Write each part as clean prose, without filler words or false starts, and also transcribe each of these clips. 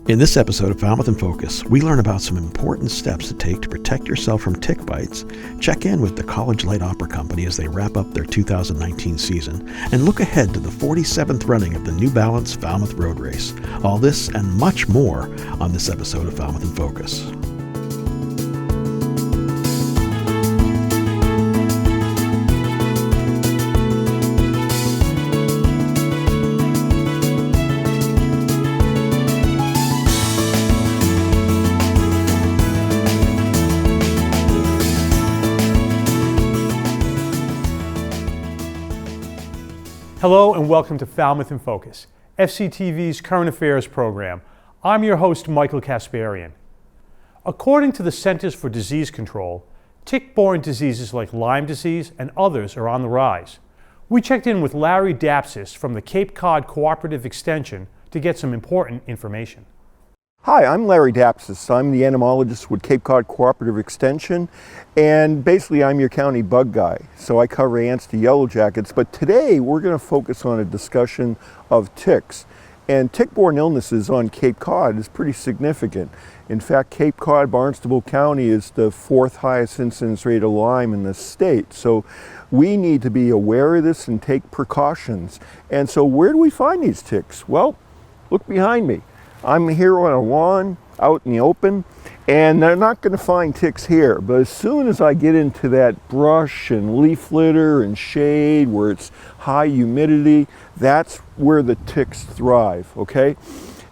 In this episode of Falmouth in Focus, we learn about some important steps to take to protect yourself from tick bites, check in with the College Light Opera Company as they wrap up their 2019 season, and look ahead to the 47th running of the new Balance Falmouth Road Race. All this and much more on this episode of Falmouth in Focus. Hello and welcome to Falmouth in Focus, FCTV's current affairs program. I'm your host, Michael Kasparian. According to the Centers for Disease Control, tick-borne diseases like Lyme disease and others are on the rise. We checked in with Larry Dapsis from the Cape Cod Cooperative Extension to get some important information. Hi, I'm Larry Dapsis. I'm the entomologist with Cape Cod Cooperative Extension, and basically I'm your county bug guy. So I cover ants to yellow jackets, but today we're going to focus on a discussion of ticks. And tick-borne illnesses on Cape Cod is pretty significant. In fact, Cape Cod, Barnstable County is the fourth highest incidence rate of Lyme in the state. So we need to be aware of this and take precautions. And so where do we find these ticks? Well, look behind me. I'm here on a lawn out in the open, and they're not going to find ticks here. But as soon as I get into that brush and leaf litter and shade where it's high humidity, that's where the ticks thrive, okay?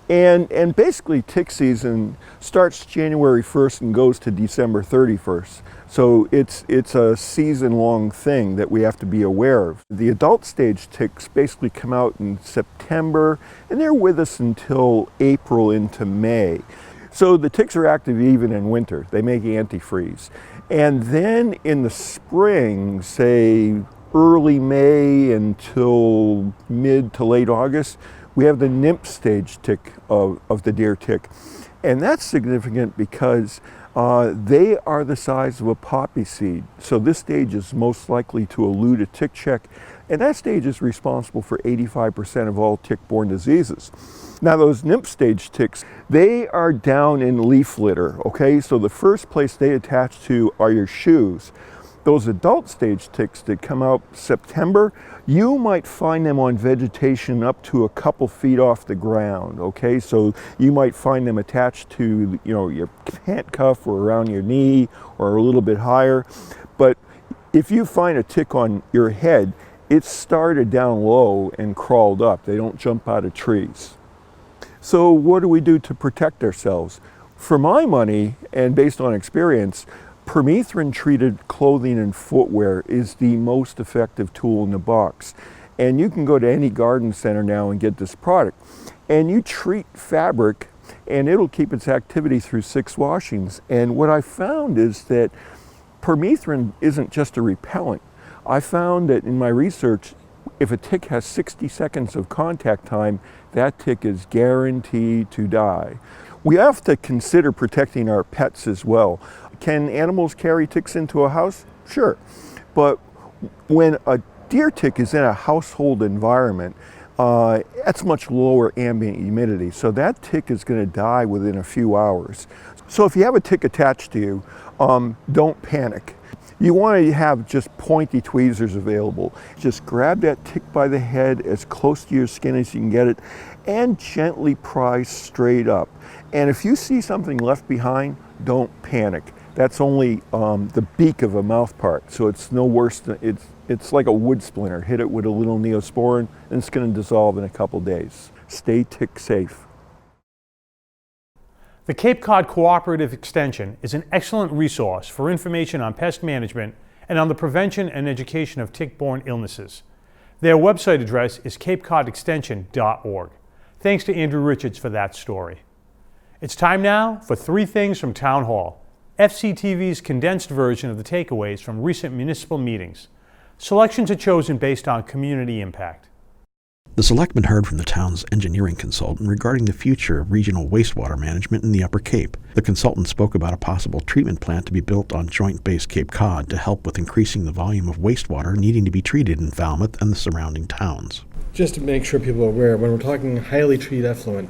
And basically tick season starts January 1st and goes to December 31st. So it's a season-long thing that we have to be aware of. The adult stage ticks basically come out in September, and they're with us until April into May. So the ticks are active even in winter. They make antifreeze. And then in the spring, say early May until mid to late August, we have the nymph stage tick of the deer tick. And that's significant because they are the size of a poppy seed. So this stage is most likely to elude a tick check, and that stage is responsible for 85% of all tick-borne diseases. Now those nymph stage ticks, they are down in leaf litter, okay? So the first place they attach to are your shoes. Those adult stage ticks that come out September, you might find them on vegetation up to a couple feet off the ground, okay? So you might find them attached to, your pant cuff or around your knee or a little bit higher. But if you find a tick on your head, it started down low and crawled up. They don't jump out of trees. So what do we do to protect ourselves? For my money, and based on experience, permethrin-treated clothing and footwear is the most effective tool in the box. And you can go to any garden center now and get this product. And you treat fabric and it'll keep its activity through 6 washings. And what I found is that permethrin isn't just a repellent. I found that in my research, if a tick has 60 seconds of contact time, that tick is guaranteed to die. We have to consider protecting our pets as well. Can animals carry ticks into a house? Sure. But when a deer tick is in a household environment, that's much lower ambient humidity. So that tick is going to die within a few hours. So if you have a tick attached to you, don't panic. You want to have just pointy tweezers available. Just grab that tick by the head as close to your skin as you can get it and gently pry straight up. And if you see something left behind, don't panic. That's only the beak of a mouth part, so it's no worse than, it's like a wood splinter. Hit it with a little Neosporin and it's going to dissolve in a couple days. Stay tick safe. The Cape Cod Cooperative Extension is an excellent resource for information on pest management and on the prevention and education of tick-borne illnesses. Their website address is capecodextension.org. Thanks to Andrew Richards for that story. It's time now for 3 things from Town Hall, FCTV's condensed version of the takeaways from recent municipal meetings. Selections are chosen based on community impact. The selectmen heard from the town's engineering consultant regarding the future of regional wastewater management in the Upper Cape. The consultant spoke about a possible treatment plant to be built on Joint Base Cape Cod to help with increasing the volume of wastewater needing to be treated in Falmouth and the surrounding towns. Just to make sure people are aware, when we're talking highly treated effluent,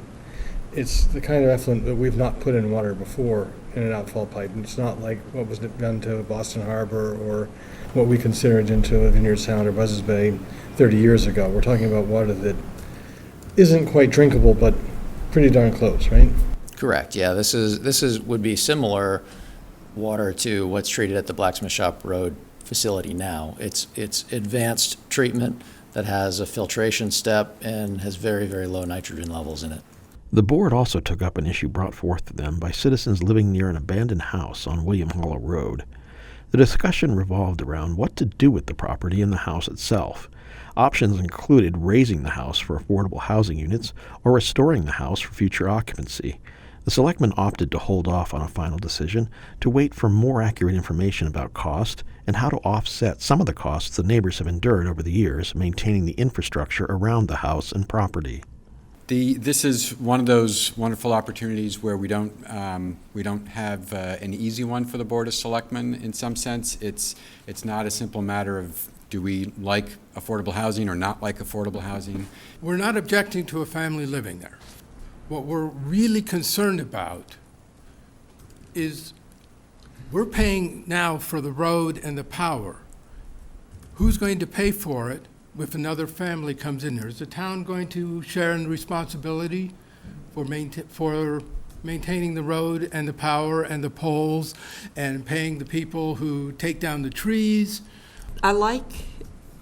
it's the kind of effluent that we've not put in water before in an outfall pipe. And it's not like what was done to Boston Harbor or what we considered into Vineyard Sound or Buzzards Bay 30 years ago. We're talking about water that isn't quite drinkable, but pretty darn close, right? Correct. Yeah, this would be similar water to what's treated at the Blacksmith Shop Road facility now. It's advanced treatment that has a filtration step and has very, very low nitrogen levels in it. The board also took up an issue brought forth to them by citizens living near an abandoned house on William Hollow Road. The discussion revolved around what to do with the property and the house itself. Options included raising the house for affordable housing units or restoring the house for future occupancy. The selectmen opted to hold off on a final decision to wait for more accurate information about cost and how to offset some of the costs the neighbors have endured over the years maintaining the infrastructure around the house and property. This is one of those wonderful opportunities where we don't have an easy one for the Board of Selectmen. In some sense, it's not a simple matter of do we like affordable housing or not like affordable housing. We're not objecting to a family living there. What we're really concerned about is we're paying now for the road and the power. Who's going to pay for it if another family comes in there? Is the town going to share in the responsibility for maintaining the road and the power and the poles and paying the people who take down the trees? I like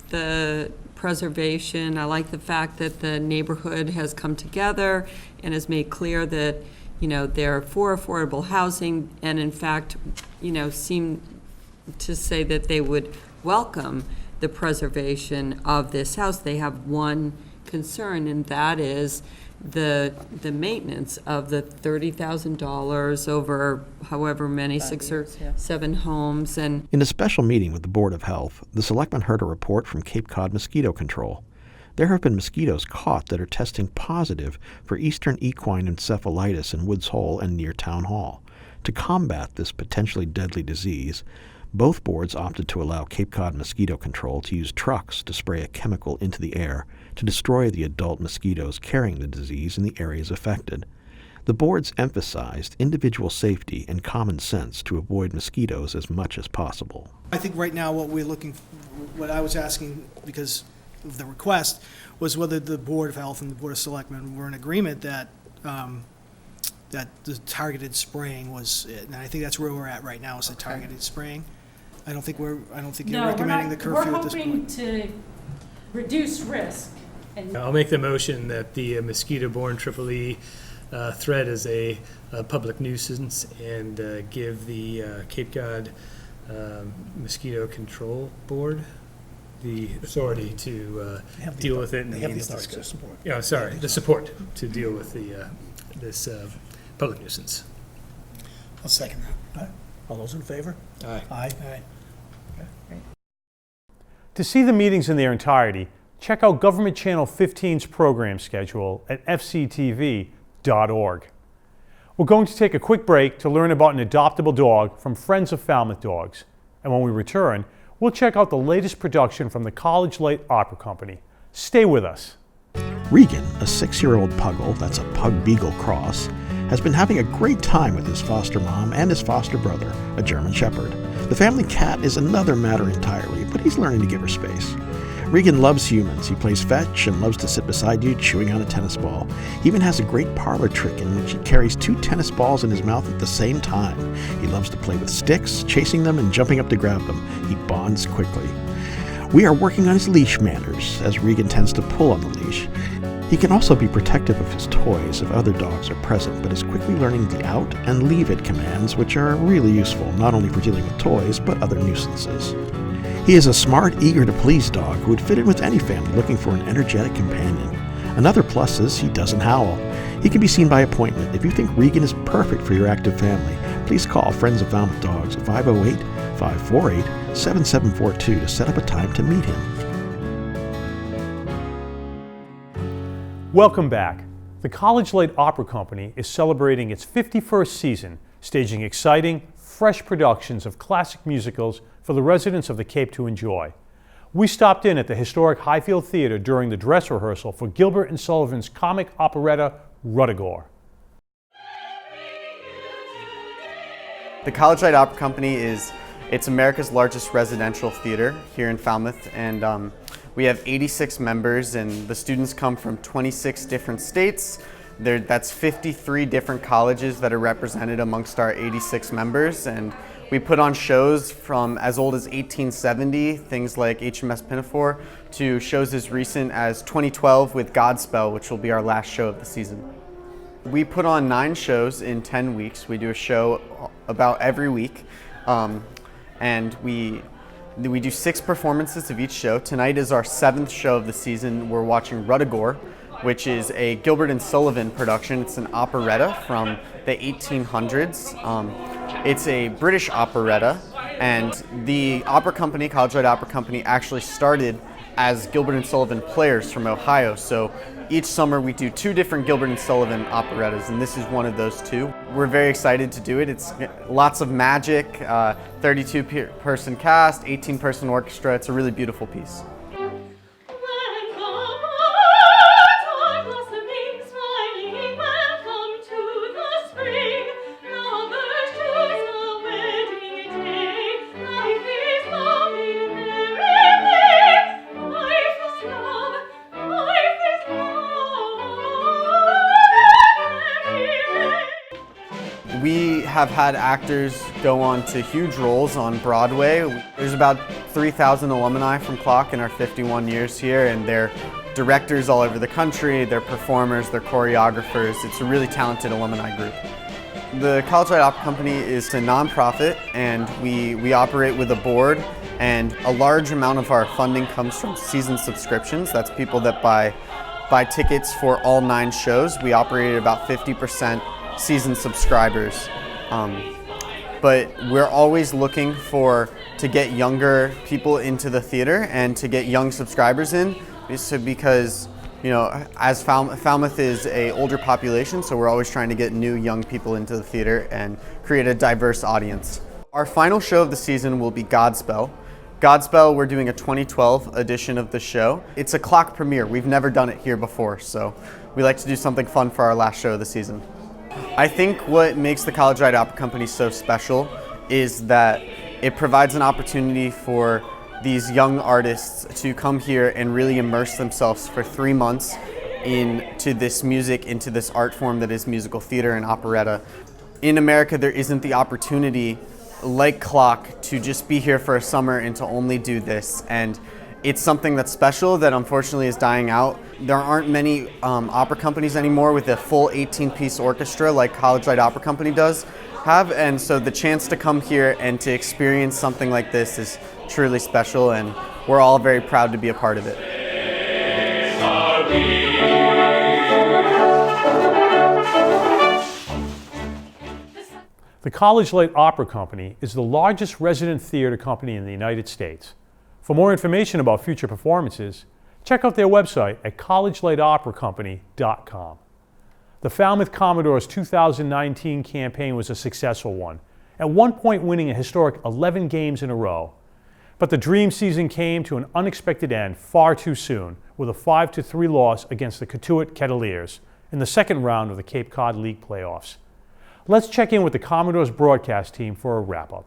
the preservation. I like the fact that the neighborhood has come together and has made clear that, they're for affordable housing, and in fact, seem to say that they would welcome the preservation of this house. They have one concern, and that is the maintenance of the $30,000 over however many, 6 or 7 homes. And in a special meeting with the Board of Health, the selectmen heard a report from Cape Cod Mosquito Control. There have been mosquitoes caught that are testing positive for eastern equine encephalitis in Woods Hole and near Town Hall. To combat this potentially deadly disease, both boards opted to allow Cape Cod Mosquito Control to use trucks to spray a chemical into the air to destroy the adult mosquitoes carrying the disease in the areas affected. The boards emphasized individual safety and common sense to avoid mosquitoes as much as possible. I think right now what I was asking, because of the request, was whether the Board of Health and the Board of Selectmen were in agreement that that the targeted spraying was it. And I think that's where we're at right now, is the targeted spraying. I don't think you're recommending the curfew at this point. We're hoping to reduce risk. I'll make the motion that the mosquito-borne EEE threat is a public nuisance and give the Cape Cod Mosquito Control Board the authority to deal with it. The support to deal with this public nuisance. I'll second that. All those in favor? Aye. Aye. To see the meetings in their entirety, check out Government Channel 15's program schedule at fctv.org. We're going to take a quick break to learn about an adoptable dog from Friends of Falmouth Dogs. And when we return, we'll check out the latest production from the College Light Opera Company. Stay with us. Regan, a 6-year-old puggle, that's a pug beagle cross, has been having a great time with his foster mom and his foster brother, a German Shepherd. The family cat is another matter entirely, but he's learning to give her space. Regan loves humans. He plays fetch and loves to sit beside you chewing on a tennis ball. He even has a great parlor trick in which he carries 2 tennis balls in his mouth at the same time. He loves to play with sticks, chasing them and jumping up to grab them. He bonds quickly. We are working on his leash manners, as Regan tends to pull on the leash. He can also be protective of his toys if other dogs are present, but is quickly learning the out and leave it commands, which are really useful not only for dealing with toys, but other nuisances. He is a smart, eager-to-please dog who would fit in with any family looking for an energetic companion. Another plus is he doesn't howl. He can be seen by appointment. If you think Regan is perfect for your active family, please call Friends of Falmouth Dogs at 508-548-7742 to set up a time to meet him. Welcome back. The College Light Opera Company is celebrating its 51st season, staging exciting, fresh productions of classic musicals for the residents of the Cape to enjoy. We stopped in at the historic Highfield Theater during the dress rehearsal for Gilbert and Sullivan's comic operetta, Ruttigore. The College Light Opera Company it's America's largest residential theater here in Falmouth, and we have 86 members, and the students come from 26 different states. That's 53 different colleges that are represented amongst our 86 members, and we put on shows from as old as 1870, things like HMS Pinafore, to shows as recent as 2012 with Godspell, which will be our last show of the season. We put on 9 shows in 10 weeks. We do a show about every week, and we do 6 performances of each show. Tonight is our 7th show of the season. We're watching Ruddigore, which is a Gilbert and Sullivan production. It's an operetta from the 1800s. It's a British operetta, and the opera company, College Light Opera Company, actually started as Gilbert and Sullivan players from Ohio. So each summer we do 2 different Gilbert and Sullivan operettas, and this is one of those 2. We're very excited to do it. It's lots of magic, 32-person cast, 18-person orchestra. It's a really beautiful piece. We have had actors go on to huge roles on Broadway. There's about 3,000 alumni from Clock in our 51 years here, and they're directors all over the country, they're performers, they're choreographers. It's a really talented alumni group. The College Light Opera Company is a nonprofit, and we operate with a board, and a large amount of our funding comes from season subscriptions. That's people that buy tickets for all 9 shows. We operate at about 50% season subscribers, but we're always looking to get younger people into the theater and to get young subscribers in, because as Falmouth is a older population, so we're always trying to get new young people into the theater and create a diverse audience. Our final show of the season will be Godspell. Godspell, we're doing a 2012 edition of the show. It's a Clock premiere. We've never done it here before, so we like to do something fun for our last show of the season. I think what makes the College Light Opera Company so special is that it provides an opportunity for these young artists to come here and really immerse themselves for 3 months into this music, into this art form that is musical theater and operetta. In America, there isn't the opportunity like Clock to just be here for a summer and to only do this. And it's something that's special that unfortunately is dying out. There aren't many opera companies anymore with a full 18-piece orchestra like College Light Opera Company does have, and so the chance to come here and to experience something like this is truly special, and we're all very proud to be a part of it. The College Light Opera Company is the largest resident theater company in the United States. For more information about future performances, check out their website at collegelightoperacompany.com. The Falmouth Commodores 2019 campaign was a successful one, at one point winning a historic 11 games in a row. But the dream season came to an unexpected end far too soon with a 5-3 loss against the Cotuit Kettleers in the second round of the Cape Cod League playoffs. Let's check in with the Commodores broadcast team for a wrap-up.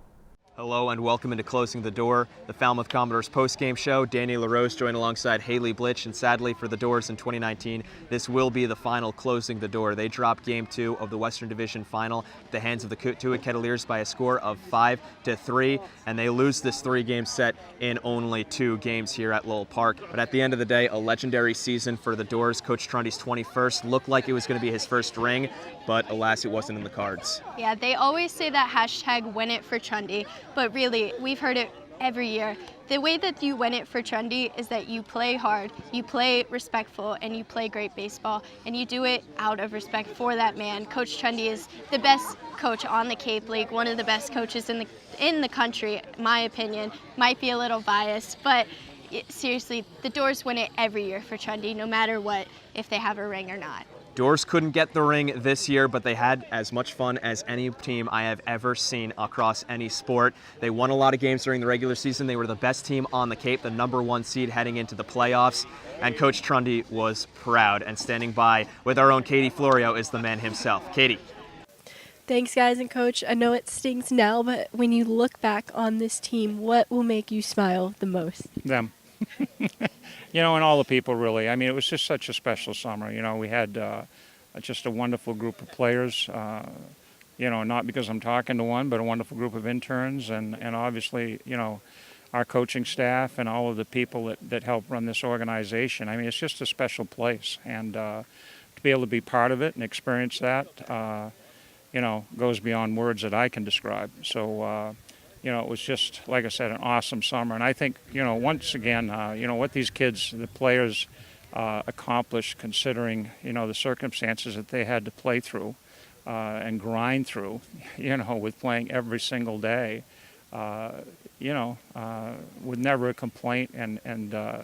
Hello and welcome into Closing the Door, the Falmouth Commodores post-game show. Danny LaRose joined alongside Haley Blitch, and sadly for the Doors in 2019, this will be the final Closing the Door. They dropped Game 2 of the Western Division Final at the hands of the Cotuit Kettleers by a score of 5-3, and they lose this 3-game set in only 2 games here at Lowell Park. But at the end of the day, a legendary season for the Doors. Coach Trundy's 21st looked like it was going to be his first ring, but alas, it wasn't in the cards. Yeah, they always say that hashtag win it for Trundy, but really, we've heard it every year. The way that you win it for Trundy is that you play hard, you play respectful, and you play great baseball, and you do it out of respect for that man. Coach Trundy is the best coach on the Cape League, one of the best coaches in the country, in my opinion. Might be a little biased, but seriously, the Doors win it every year for Trundy, no matter what, if they have a ring or not. Doors couldn't get the ring this year, but they had as much fun as any team I have ever seen across any sport. They won a lot of games during the regular season. They were the best team on the Cape, the #1 seed heading into the playoffs. And Coach Trundy was proud, and standing by with our own Katie Florio is the man himself. Katie. Thanks, guys, and Coach. I know it stings now, but when you look back on this team, what will make you smile the most? Them. You know, and all the people, really. I mean, it was just such a special summer. You know, we had just a wonderful group of players, you know, not because I'm talking to one, but a wonderful group of interns, and obviously, you know, our coaching staff and all of the people that help run this organization. I mean, it's just a special place, and to be able to be part of it and experience that, you know, goes beyond words that I can describe. So, you know, it was just, like I said, an awesome summer. And I think, you know, once again, you know, what these kids, the players, accomplished, considering, you know, the circumstances that they had to play through and grind through, you know, with playing every single day, you know, with never a complaint, and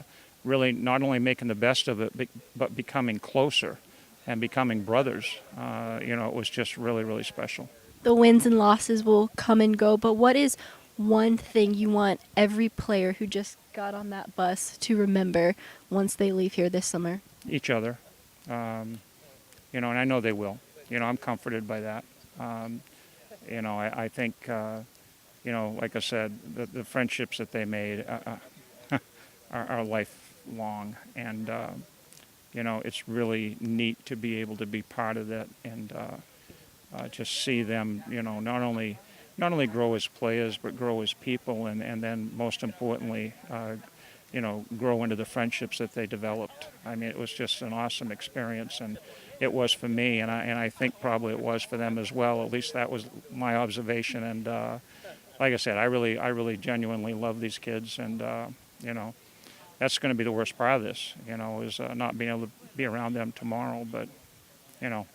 really not only making the best of it, but becoming closer and becoming brothers. You know, it was just really, really special. The wins and losses will come and go, but what is one thing you want every player who just got on that bus to remember once they leave here this summer? Each other. You know, and I know they will. You know, I'm comforted by that. You know, I think, you know, like I said, the friendships that they made are lifelong. And, you know, it's really neat to be able to be part of that and just see them, you know, not only grow as players, but grow as people, and then most importantly, you know, grow into the friendships that they developed. I mean, it was just an awesome experience, and it was for me, and I think probably it was for them as well. At least that was my observation. And like I said, I really genuinely love these kids, and you know, that's going to be the worst part of this, you know, is not being able to be around them tomorrow. But you know,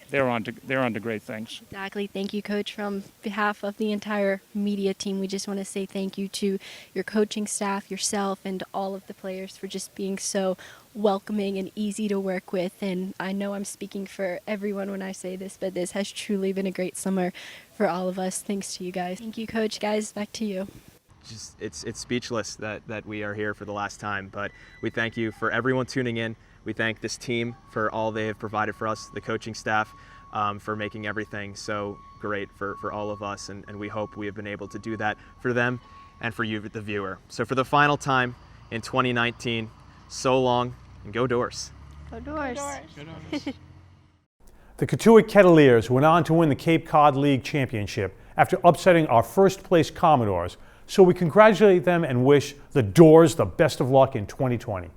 they're on to great things. Exactly. Thank you, Coach. From behalf of the entire media team, we just want to say thank you to your coaching staff, yourself, and all of the players for just being so welcoming and easy to work with. And I know I'm speaking for everyone when I say this, but this has truly been a great summer for all of us. Thanks to you guys. Thank you, Coach. Guys, back to you. Just it's speechless that we are here for the last time, but we thank you for everyone tuning in. We thank this team for all they have provided for us, the coaching staff, for making everything so great for all of us, and we hope we have been able to do that for them and for you, the viewer. So for the final time in 2019, so long, and go Doors. Go Doors. Go Doors. The Cotuit Kettleers went on to win the Cape Cod League Championship after upsetting our first-place Commodores, so we congratulate them and wish the Doors the best of luck in 2020.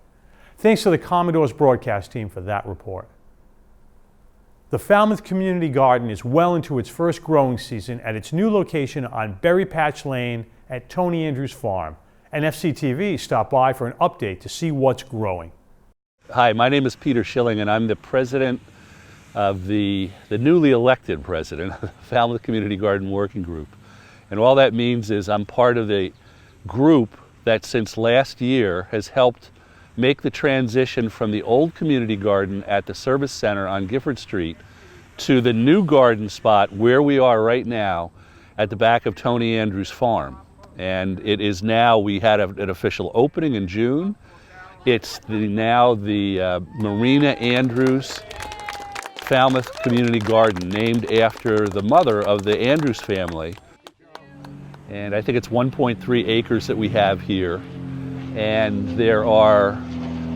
Thanks to the Commodores broadcast team for that report. The Falmouth Community Garden is well into its first growing season at its new location on Berry Patch Lane at Tony Andrews Farm. And FCTV stopped by for an update to see what's growing. Hi, my name is Peter Schilling, and I'm the president of the newly elected president of the Falmouth Community Garden Working Group. And all that means is I'm part of the group that since last year has helped make the transition from the old community garden at the service center on Gifford Street to the new garden spot where we are right now at the back of Tony Andrews Farm. And it is now, we had an official opening in June. It's now the Marina Andrews Falmouth Community Garden, named after the mother of the Andrews family. And I think it's 1.3 acres that we have here. And there are,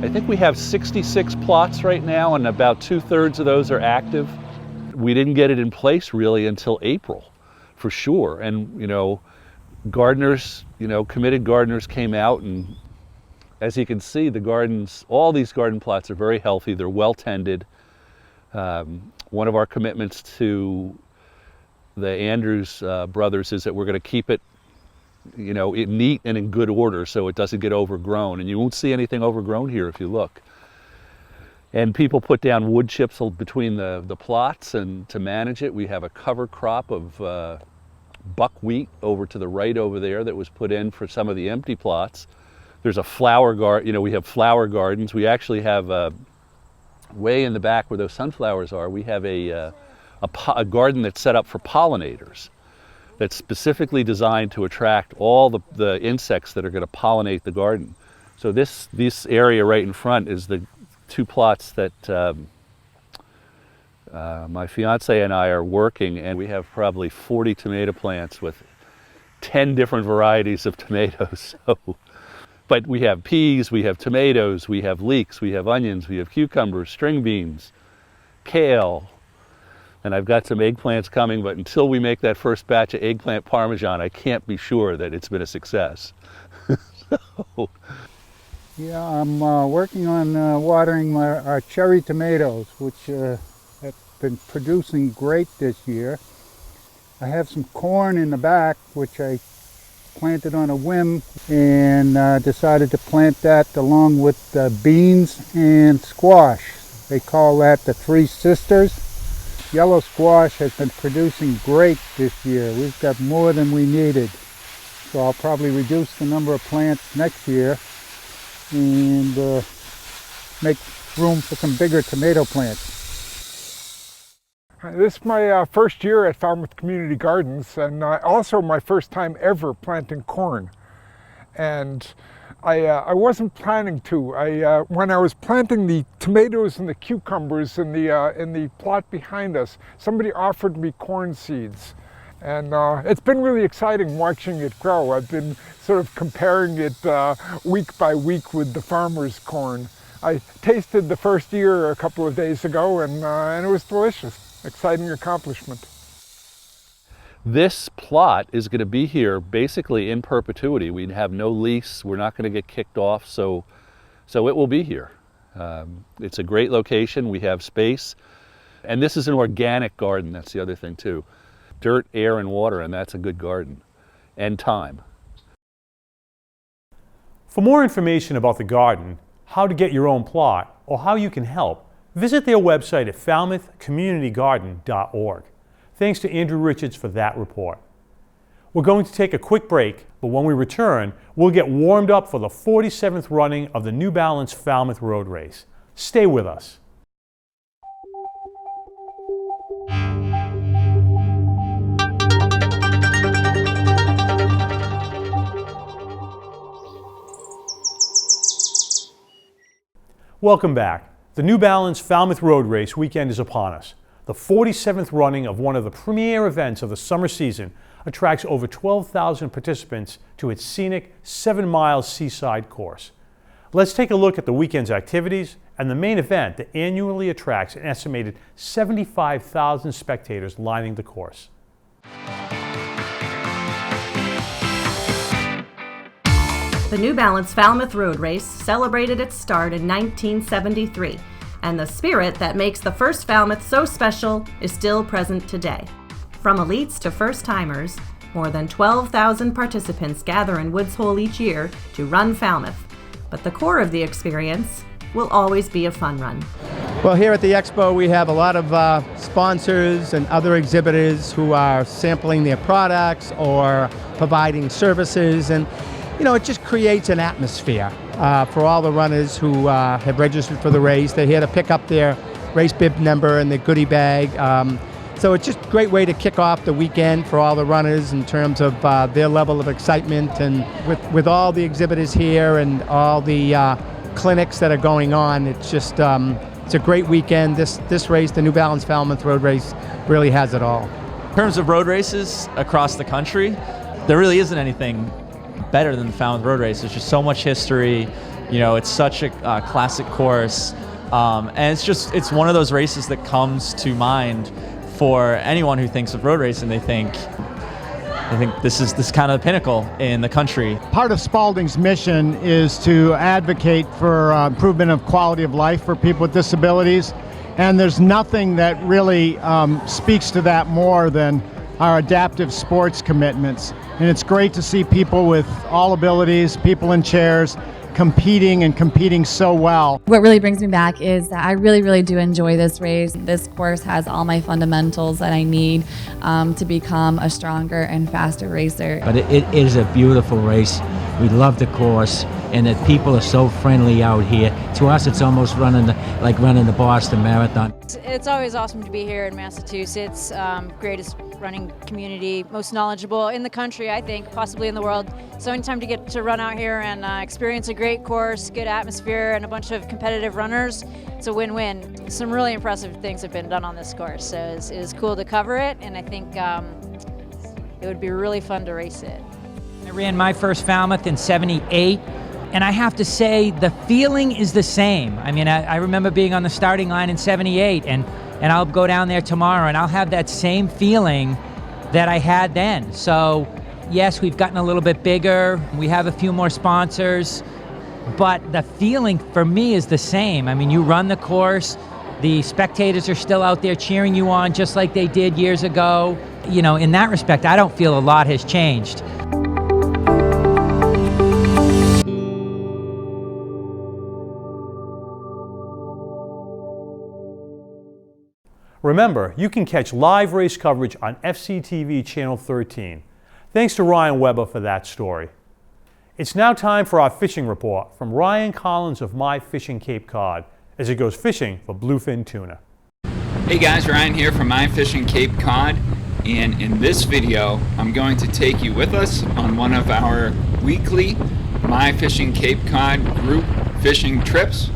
I think we have 66 plots right now, and about 2/3 of those are active. We didn't get it in place really until April, for sure. And, you know, gardeners, you know, committed gardeners came out, and as you can see, the gardens, all these garden plots are very healthy. They're well tended. One of our commitments to the Andrews brothers is that we're going to keep it, you know, neat and in good order so it doesn't get overgrown. And you won't see anything overgrown here if you look. And people put down wood chips between the plots, and to manage it, we have a cover crop of buckwheat over to the right over there that was put in for some of the empty plots. There's a flower garden, you know, we have flower gardens. We actually have way in the back where those sunflowers are, we have a garden that's set up for pollinators, that's specifically designed to attract all the insects that are going to pollinate the garden. So this area right in front is the two plots that My fiance and I are working, and we have probably 40 tomato plants with 10 different varieties of tomatoes. But we have peas, we have tomatoes, we have leeks, we have onions, we have cucumbers, string beans, kale, and I've got some eggplants coming, but until we make that first batch of eggplant parmesan, I can't be sure that it's been a success. Yeah, I'm working on watering our cherry tomatoes, which have been producing great this year. I have some corn in the back, which I planted on a whim, and decided to plant that along with beans and squash. They call that the Three Sisters. Yellow squash has been producing great this year. We've got more than we needed. So I'll probably reduce the number of plants next year and make room for some bigger tomato plants. This is my first year at Falmouth Community Gardens, and also my first time ever planting corn. And I wasn't planning to. When I was planting the tomatoes and the cucumbers in the plot behind us, somebody offered me corn seeds. And it's been really exciting watching it grow. I've been sort of comparing it week by week with the farmer's corn. I tasted the first ear a couple of days ago, and it was delicious. Exciting accomplishment. This plot is going to be here basically in perpetuity. We have no lease. We're not going to get kicked off, so it will be here. It's a great location. We have space. And this is an organic garden. That's the other thing, too. Dirt, air, and water, and that's a good garden. And time. For more information about the garden, how to get your own plot, or how you can help, visit their website at falmouthcommunitygarden.org. Thanks to Andrew Richards for that report. We're going to take a quick break, but when we return, we'll get warmed up for the 47th running of the New Balance Falmouth Road Race. Stay with us. Welcome back. The New Balance Falmouth Road Race weekend is upon us. The 47th running of one of the premier events of the summer season attracts over 12,000 participants to its scenic 7-mile seaside course. Let's take a look at the weekend's activities and the main event that annually attracts an estimated 75,000 spectators lining the course. The New Balance Falmouth Road Race celebrated its start in 1973. And the spirit that makes the first Falmouth so special is still present today. From elites to first-timers, more than 12,000 participants gather in Woods Hole each year to run Falmouth. But the core of the experience will always be a fun run. Well, here at the Expo, we have a lot of sponsors and other exhibitors who are sampling their products or providing services, and it just creates an atmosphere for all the runners who have registered for the race. They're here to pick up their race bib number and their goodie bag. So it's just a great way to kick off the weekend for all the runners in terms of their level of excitement. And with all the exhibitors here and all the clinics that are going on, it's just it's a great weekend. This race, the New Balance Falmouth Road Race, really has it all. In terms of road races across the country, there really isn't anything better than the Falmouth Road Race. There's just so much history. It's such a classic course, and it's one of those races that comes to mind for anyone who thinks of road racing. They think this is kind of the pinnacle in the country. Part of Spalding's mission is to advocate for improvement of quality of life for people with disabilities, and there's nothing that really speaks to that more than our adaptive sports commitments. And it's great to see people with all abilities, people in chairs, competing so well. What really brings me back is that I really, really do enjoy this race. This course has all my fundamentals that I need to become a stronger and faster racer. But it is a beautiful race. We love the course, and that people are so friendly out here. To us, it's almost like running the Boston Marathon. It's always awesome to be here in Massachusetts. Greatest running community, most knowledgeable in the country, I think, possibly in the world. So anytime to get to run out here and experience a great course, good atmosphere, and a bunch of competitive runners, it's a win-win. Some really impressive things have been done on this course, so it was cool to cover it, and I think it would be really fun to race it. I ran my first Falmouth in '78, and I have to say the feeling is the same. I mean, I remember being on the starting line in '78, and I'll go down there tomorrow and I'll have that same feeling that I had then. So yes, we've gotten a little bit bigger, we have a few more sponsors, but the feeling for me is the same. I mean, you run the course, the spectators are still out there cheering you on just like they did years ago. You know, in that respect, I don't feel a lot has changed. Remember, you can catch live race coverage on FCTV Channel 13. Thanks to Ryan Weber for that story. It's now time for our fishing report from Ryan Collins of My Fishing Cape Cod as he goes fishing for bluefin tuna. Hey guys, Ryan here from My Fishing Cape Cod, and in this video I'm going to take you with us on one of our weekly My Fishing Cape Cod group fishing trips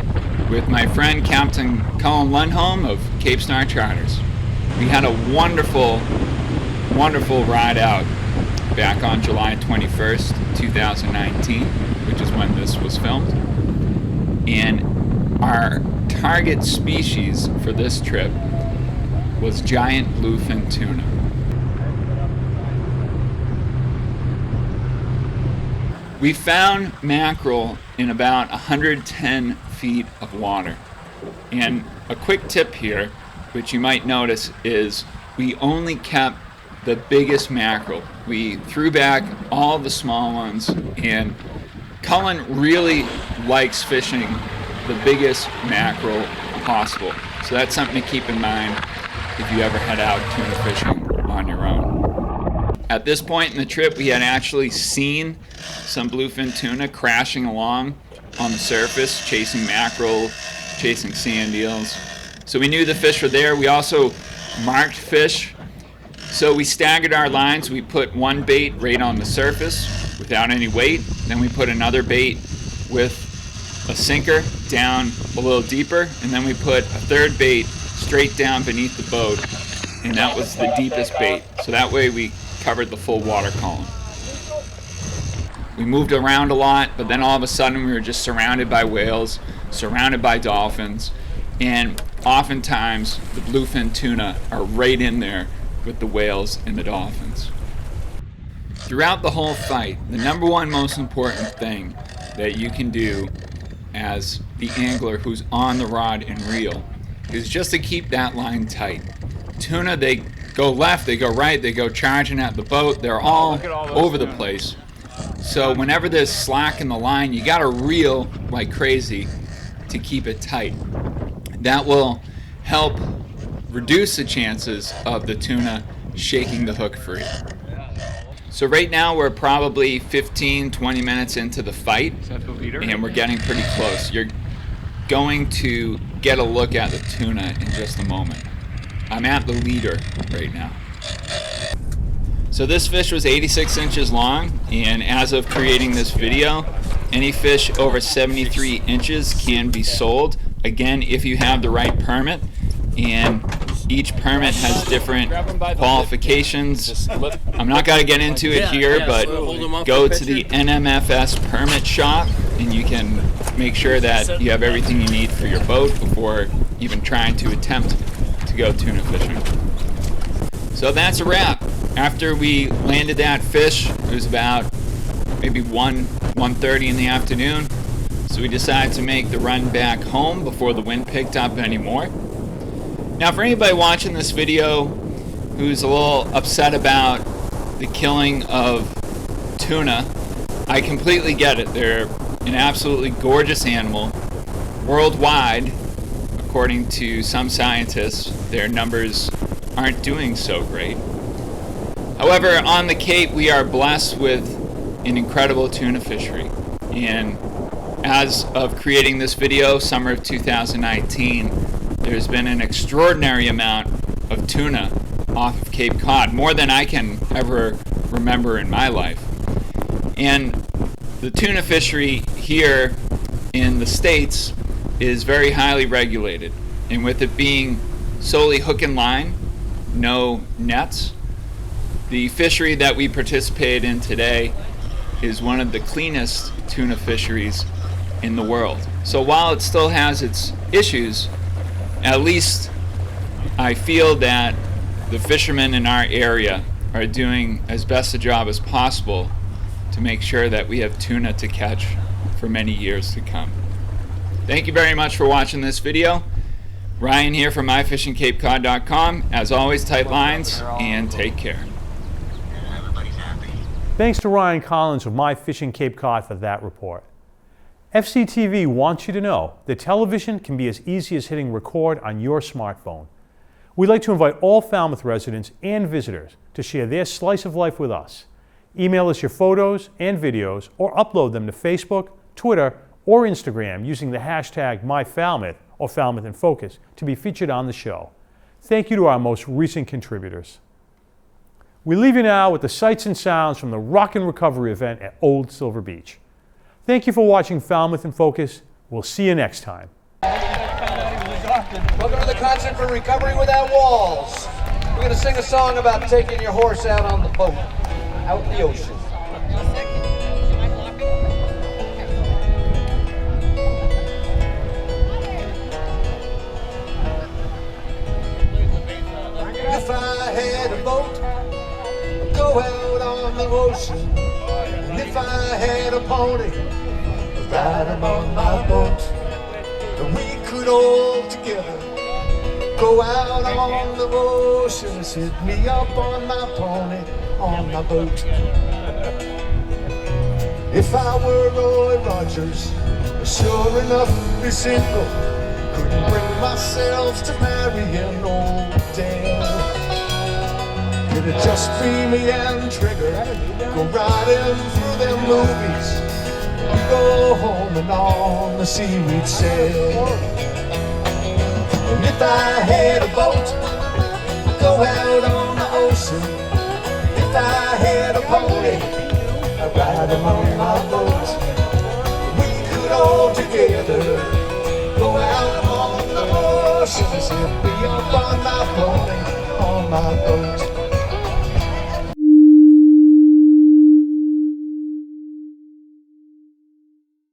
with my friend Captain Colin Lundholm of Cape Star Charters. We had a wonderful ride out back on July 21st, 2019, which is when this was filmed. And our target species for this trip was giant bluefin tuna. We found mackerel in about 110 feet of water. And a quick tip here, which you might notice, is we only kept the biggest mackerel. We threw back all the small ones, and Cullen really likes fishing the biggest mackerel possible. So that's something to keep in mind if you ever head out tuna fishing on your own. At this point in the trip, we had actually seen some bluefin tuna crashing along on the surface, chasing mackerel, chasing sand eels. So we knew the fish were there. We also marked fish. So we staggered our lines. We put one bait right on the surface without any weight. Then we put another bait with a sinker down a little deeper. And then we put a third bait straight down beneath the boat. And that was the deepest bait. So that way we covered the full water column. We moved around a lot, but then all of a sudden we were just surrounded by whales, surrounded by dolphins, and oftentimes the bluefin tuna are right in there with the whales and the dolphins. Throughout the whole fight, the number one most important thing that you can do as the angler who's on the rod and reel is just to keep that line tight. Tuna, they go left, they go right, they go charging at the boat, they're all over the place. So whenever there's slack in the line, you gotta reel like crazy to keep it tight. That will help reduce the chances of the tuna shaking the hook free. So right now we're probably 15-20 minutes into the fight, and we're getting pretty close. You're going to get a look at the tuna in just a moment. I'm at the leader right now. So this fish was 86 inches long, and as of creating this video, any fish over 73 inches can be sold. Again, if you have the right permit, and each permit has different qualifications. I'm not going to get into it here, but go to the NMFS permit shop and you can make sure that you have everything you need for your boat before even trying to attempt to go tuna fishing. So that's a wrap. After we landed that fish, it was about maybe 1:30 in the afternoon. So we decided to make the run back home before the wind picked up anymore. Now for anybody watching this video who's a little upset about the killing of tuna, I completely get it. They're an absolutely gorgeous animal. Worldwide, according to some scientists, their numbers aren't doing so great. However, on the Cape we are blessed with an incredible tuna fishery. And as of creating this video, summer of 2019, there's been an extraordinary amount of tuna off of Cape Cod, more than I can ever remember in my life. And the tuna fishery here in the States is very highly regulated. And with it being solely hook and line, no nets, the fishery that we participate in today is one of the cleanest tuna fisheries in the world. So while it still has its issues, at least I feel that the fishermen in our area are doing as best a job as possible to make sure that we have tuna to catch for many years to come. Thank you very much for watching this video. Ryan here from myfishingcapecod.com. As always, tight lines and take care. Thanks to Ryan Collins of My Fishing Cape Cod for that report. FCTV wants you to know that television can be as easy as hitting record on your smartphone. We'd like to invite all Falmouth residents and visitors to share their slice of life with us. Email us your photos and videos or upload them to Facebook, Twitter, or Instagram using the hashtag MyFalmouth or Falmouth in Focus to be featured on the show. Thank you to our most recent contributors. We leave you now with the sights and sounds from the Rockin' Recovery event at Old Silver Beach. Thank you for watching Falmouth in Focus. We'll see you next time. Welcome to the concert for Recovery Without Walls. We're going to sing a song about taking your horse out on the boat, out in the ocean. If I had a boat, I'd go out on the ocean. And if I had a pony, I'd ride him on my boat. And we could all together go out on the ocean and sit me up on my pony, on my boat. If I were Roy Rogers, sure enough be single, couldn't bring myself to marry an old dame. It'd just be me and Trigger, go riding through them movies. We go home and on the sea we'd sail. And if I had a boat, I'd go out on the ocean. If I had a pony, I'd ride him on my boat. We could all together go out on the ocean and sit me up on my pony, on my boat.